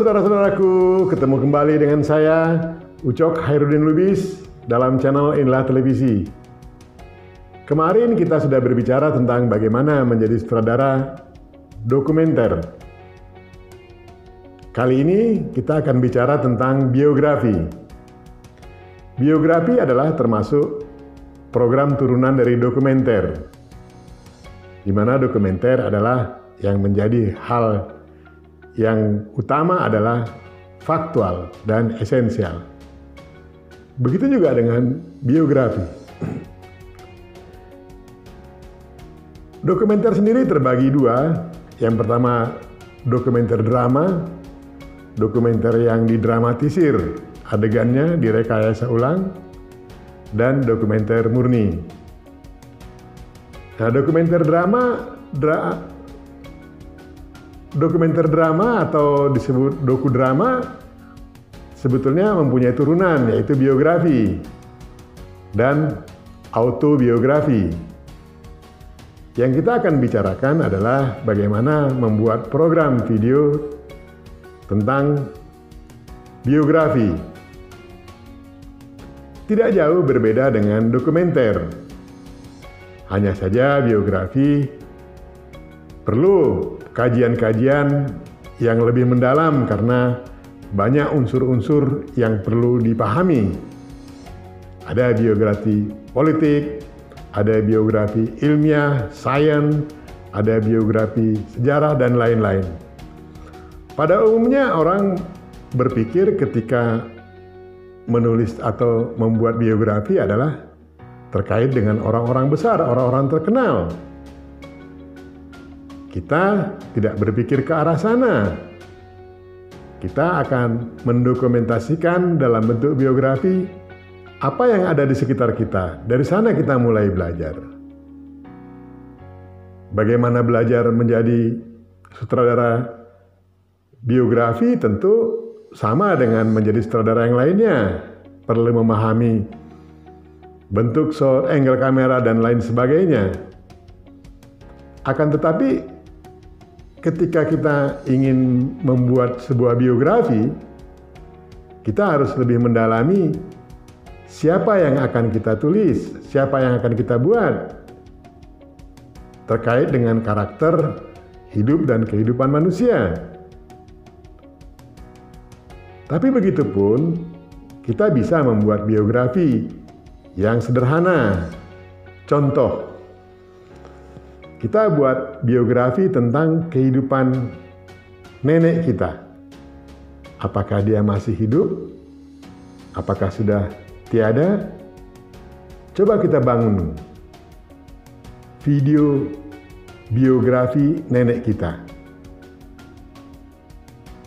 saudara-saudaraku, ketemu kembali dengan saya, Ucok Hairudin Lubis, dalam channel Inilah Televisi. Kemarin kita sudah berbicara tentang bagaimana menjadi sutradara dokumenter. Kali ini kita akan bicara tentang biografi. Biografi adalah termasuk program turunan dari dokumenter, di mana dokumenter adalah yang menjadi hal yang utama adalah faktual dan esensial. Begitu juga dengan biografi. Dokumenter sendiri terbagi dua. Yang pertama, dokumenter drama, dokumenter yang didramatisir, adegannya direkayasa ulang, dan dokumenter murni. Nah, dokumenter drama atau disebut dokudrama sebetulnya mempunyai turunan, yaitu biografi dan autobiografi. Yang kita akan bicarakan adalah bagaimana membuat program video tentang biografi. Tidak jauh berbeda dengan dokumenter. Hanya saja biografi perlu kajian-kajian yang lebih mendalam karena banyak unsur-unsur yang perlu dipahami. Ada biografi politik, ada biografi ilmiah, sains, ada biografi sejarah, dan lain-lain. Pada umumnya orang berpikir ketika menulis atau membuat biografi adalah terkait dengan orang-orang besar, orang-orang terkenal. Kita tidak berpikir ke arah sana. Kita akan mendokumentasikan dalam bentuk biografi apa yang ada di sekitar kita. Dari sana kita mulai belajar. Bagaimana belajar menjadi sutradara biografi tentu sama dengan menjadi sutradara yang lainnya. Perlu memahami bentuk shot, angle kamera, dan lain sebagainya. Akan tetapi ketika kita ingin membuat sebuah biografi, kita harus lebih mendalami siapa yang akan kita tulis, siapa yang akan kita buat, terkait dengan karakter hidup dan kehidupan manusia. Tapi begitupun, kita bisa membuat biografi yang sederhana. Contoh, kita buat biografi tentang kehidupan nenek kita. Apakah dia masih hidup? Apakah sudah tiada? Coba kita bangun video biografi nenek kita.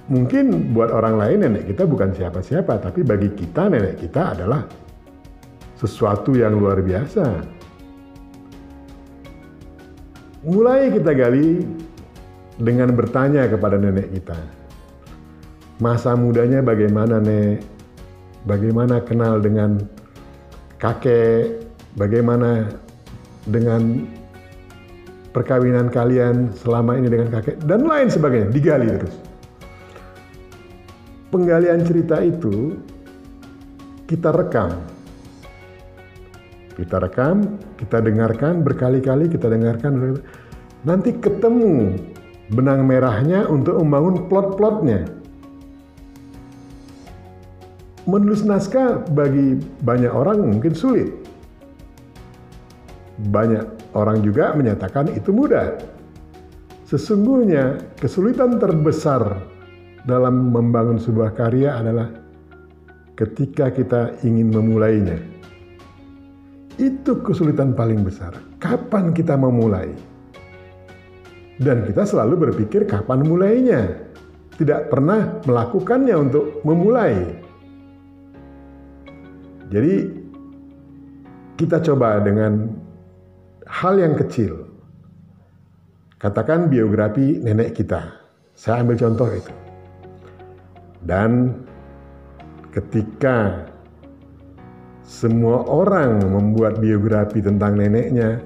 Mungkin buat orang lain nenek kita bukan siapa-siapa, tapi bagi kita nenek kita adalah sesuatu yang luar biasa. Mulai kita gali dengan bertanya kepada nenek kita. Masa mudanya bagaimana, Nek? Bagaimana kenal dengan kakek? Bagaimana dengan perkawinan kalian selama ini dengan kakek? Dan lain sebagainya, digali terus. Penggalian cerita itu kita rekam. Kita dengarkan berkali-kali, kita dengarkan. Nanti ketemu benang merahnya untuk membangun plot-plotnya. Menulis naskah bagi banyak orang mungkin sulit. Banyak orang juga menyatakan itu mudah. Sesungguhnya kesulitan terbesar dalam membangun sebuah karya adalah ketika kita ingin memulainya. Itu kesulitan paling besar. Kapan kita memulai? Dan kita selalu berpikir kapan mulainya. Tidak pernah melakukannya untuk memulai. Jadi kita coba dengan hal yang kecil. Katakan biografi nenek kita. Saya ambil contoh itu. Dan ketika semua orang membuat biografi tentang neneknya,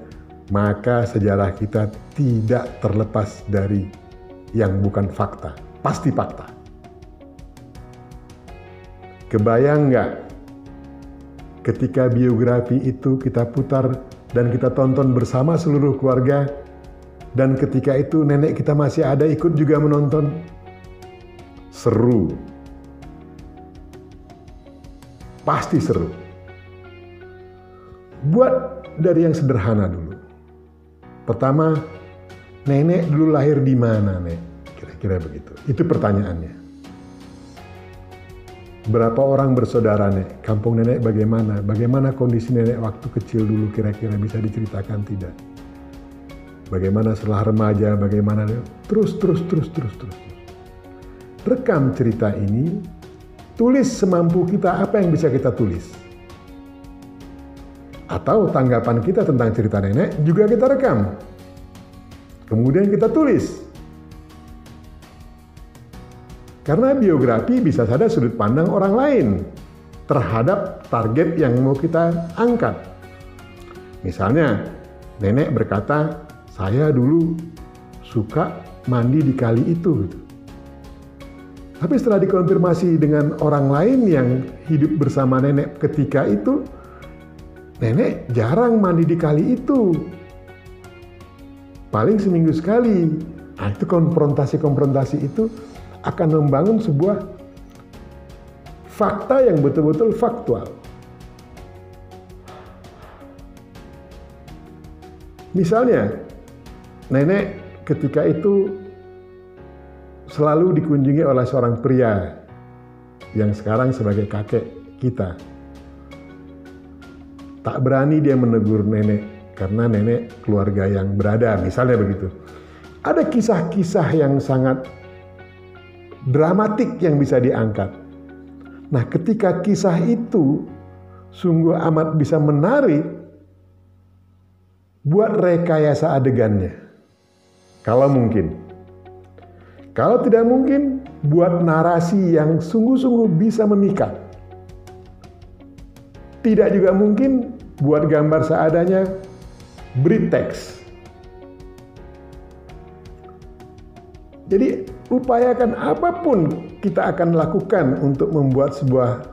maka sejarah kita tidak terlepas dari yang bukan fakta. Pasti fakta. Kebayang nggak ketika biografi itu kita putar dan kita tonton bersama seluruh keluarga, dan ketika itu nenek kita masih ada ikut juga menonton? Seru. Pasti seru. Buat dari yang sederhana dulu. Pertama, nenek dulu lahir di mana, Nek? Kira-kira begitu. Itu pertanyaannya. Berapa orang bersaudara, Nek? Kampung nenek bagaimana? Bagaimana kondisi nenek waktu kecil dulu, kira-kira bisa diceritakan tidak? Bagaimana setelah remaja, bagaimana? Terus. Rekam cerita ini, tulis semampu kita apa yang bisa kita tulis. Atau tanggapan kita tentang cerita nenek juga kita rekam. Kemudian kita tulis. Karena biografi bisa saja sudut pandang orang lain terhadap target yang mau kita angkat. Misalnya, nenek berkata, saya dulu suka mandi di kali itu. Tapi setelah dikonfirmasi dengan orang lain yang hidup bersama nenek ketika itu, nenek jarang mandi di kali itu. Paling seminggu sekali. Nah, itu konfrontasi itu akan membangun sebuah fakta yang betul-betul faktual. Misalnya, nenek ketika itu selalu dikunjungi oleh seorang pria yang sekarang sebagai kakek kita. Tak berani dia menegur nenek karena nenek keluarga yang berada, misalnya begitu. Ada kisah-kisah yang sangat dramatik yang bisa diangkat. Nah, ketika kisah itu sungguh amat bisa menarik, buat rekayasa adegannya. Kalau mungkin. Kalau tidak mungkin, buat narasi yang sungguh-sungguh bisa memikat. Tidak juga mungkin buat gambar seadanya, beri teks. Jadi upayakan apapun kita akan lakukan untuk membuat sebuah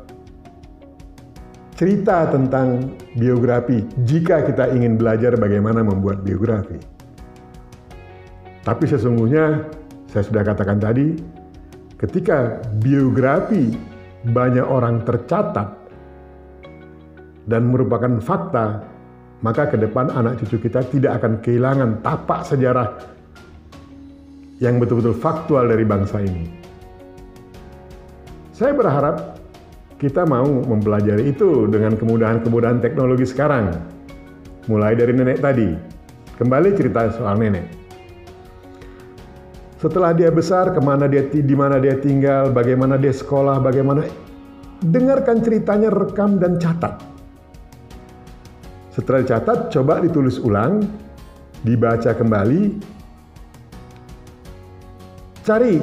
cerita tentang biografi jika kita ingin belajar bagaimana membuat biografi. Tapi sesungguhnya, saya sudah katakan tadi, ketika biografi banyak orang tercatat dan merupakan fakta, maka ke depan anak cucu kita tidak akan kehilangan tapak sejarah yang betul-betul faktual dari bangsa ini. Saya berharap kita mau mempelajari itu dengan kemudahan-kemudahan teknologi sekarang. Mulai dari nenek tadi. Kembali cerita soal nenek. Setelah dia besar, di mana dia tinggal, bagaimana dia sekolah, bagaimana. Dengarkan ceritanya, rekam dan catat. Setelah dicatat, coba ditulis ulang, dibaca kembali. Cari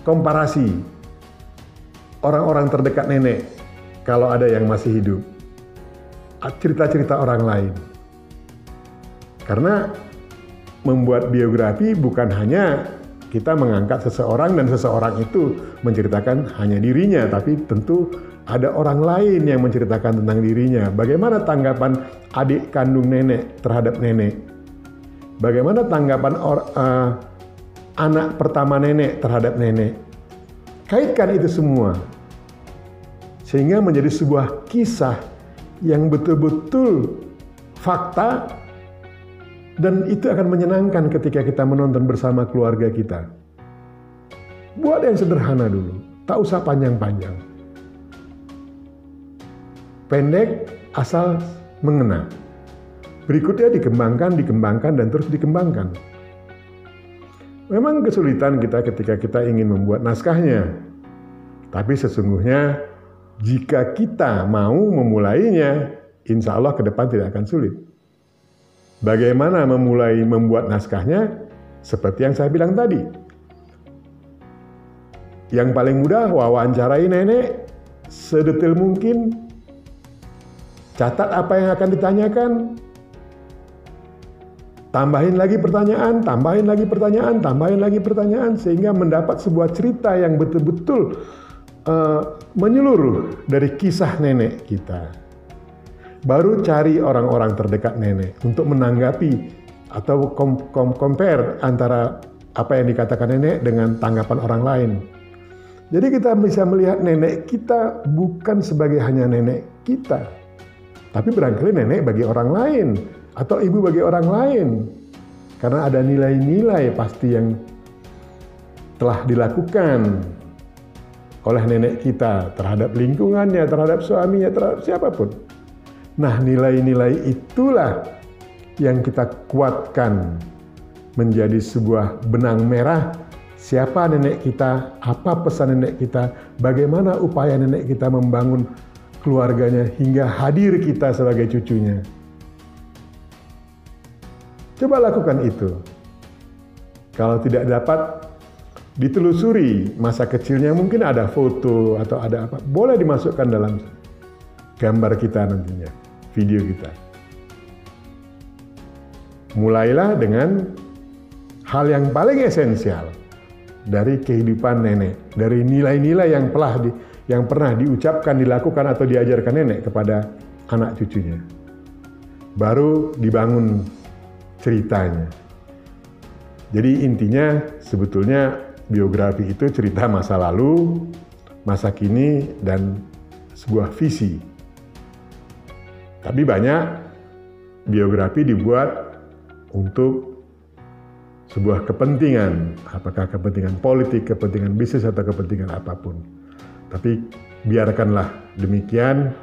komparasi orang-orang terdekat nenek kalau ada yang masih hidup. Cerita-cerita orang lain. Karena membuat biografi bukan hanya kita mengangkat seseorang dan seseorang itu menceritakan hanya dirinya, tapi tentu ada orang lain yang menceritakan tentang dirinya. Bagaimana tanggapan adik kandung nenek terhadap nenek? Bagaimana tanggapan anak pertama nenek terhadap nenek? Kaitkan itu semua sehingga menjadi sebuah kisah yang betul-betul fakta, dan itu akan menyenangkan ketika kita menonton bersama keluarga kita. Buat yang sederhana dulu, tak usah panjang-panjang. Pendek asal mengena. Berikutnya dikembangkan dan terus dikembangkan. Memang kesulitan kita ketika kita ingin membuat naskahnya. Tapi sesungguhnya jika kita mau memulainya, insya Allah ke depan tidak akan sulit. Bagaimana memulai membuat naskahnya? Seperti yang saya bilang tadi. Yang paling mudah, wawancarai nenek sedetail mungkin. Catat apa yang akan ditanyakan. Tambahin lagi pertanyaan, sehingga mendapat sebuah cerita yang betul-betul menyeluruh dari kisah nenek kita. Baru cari orang-orang terdekat nenek untuk menanggapi atau compare antara apa yang dikatakan nenek dengan tanggapan orang lain. Jadi kita bisa melihat nenek kita bukan sebagai hanya nenek kita, tapi barangkali nenek bagi orang lain atau ibu bagi orang lain. Karena ada nilai-nilai pasti yang telah dilakukan oleh nenek kita terhadap lingkungannya, terhadap suaminya, terhadap siapapun. Nah, nilai-nilai itulah yang kita kuatkan menjadi sebuah benang merah. Siapa nenek kita, apa pesan nenek kita, bagaimana upaya nenek kita membangun keluarganya hingga hadir kita sebagai cucunya. Coba lakukan itu. Kalau tidak dapat ditelusuri masa kecilnya, mungkin ada foto atau ada apa, boleh dimasukkan dalam gambar kita nantinya, video kita. Mulailah dengan hal yang paling esensial dari kehidupan nenek, dari nilai-nilai yang pernah diucapkan, dilakukan atau diajarkan nenek kepada anak cucunya. Baru dibangun ceritanya. Jadi intinya sebetulnya biografi itu cerita masa lalu, masa kini, dan sebuah visi. Tapi banyak biografi dibuat untuk sebuah kepentingan, apakah kepentingan politik, kepentingan bisnis, atau kepentingan apapun. Tapi biarkanlah demikian,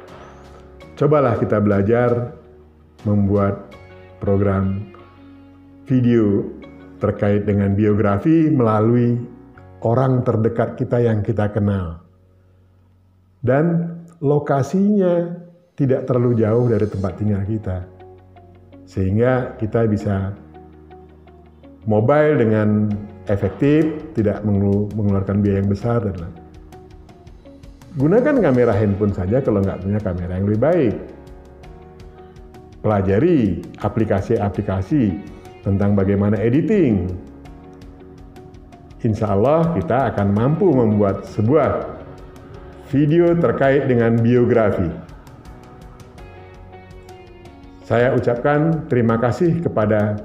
cobalah kita belajar membuat program video terkait dengan biografi melalui orang terdekat kita yang kita kenal. Dan lokasinya tidak terlalu jauh dari tempat tinggal kita. Sehingga kita bisa mobile dengan efektif, tidak mengeluarkan biaya yang besar dan lain. Gunakan kamera handphone saja kalau nggak punya kamera yang lebih baik. Pelajari aplikasi-aplikasi tentang bagaimana editing. Insya Allah kita akan mampu membuat sebuah video terkait dengan biografi. Saya ucapkan terima kasih kepada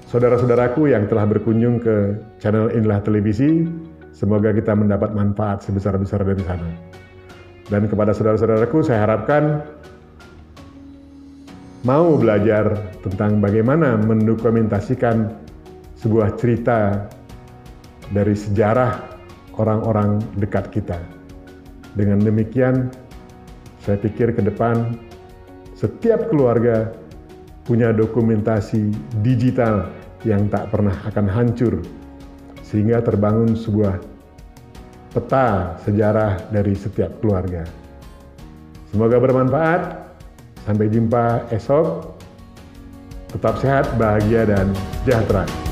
saudara-saudaraku yang telah berkunjung ke channel Inilah Televisi. Semoga kita mendapat manfaat sebesar-besar dari sana. Dan kepada saudara-saudaraku saya harapkan mau belajar tentang bagaimana mendokumentasikan sebuah cerita dari sejarah orang-orang dekat kita. Dengan demikian, saya pikir ke depan setiap keluarga punya dokumentasi digital yang tak pernah akan hancur, sehingga terbangun sebuah peta sejarah dari setiap keluarga. Semoga bermanfaat. Sampai jumpa esok. Tetap sehat, bahagia, dan sejahtera.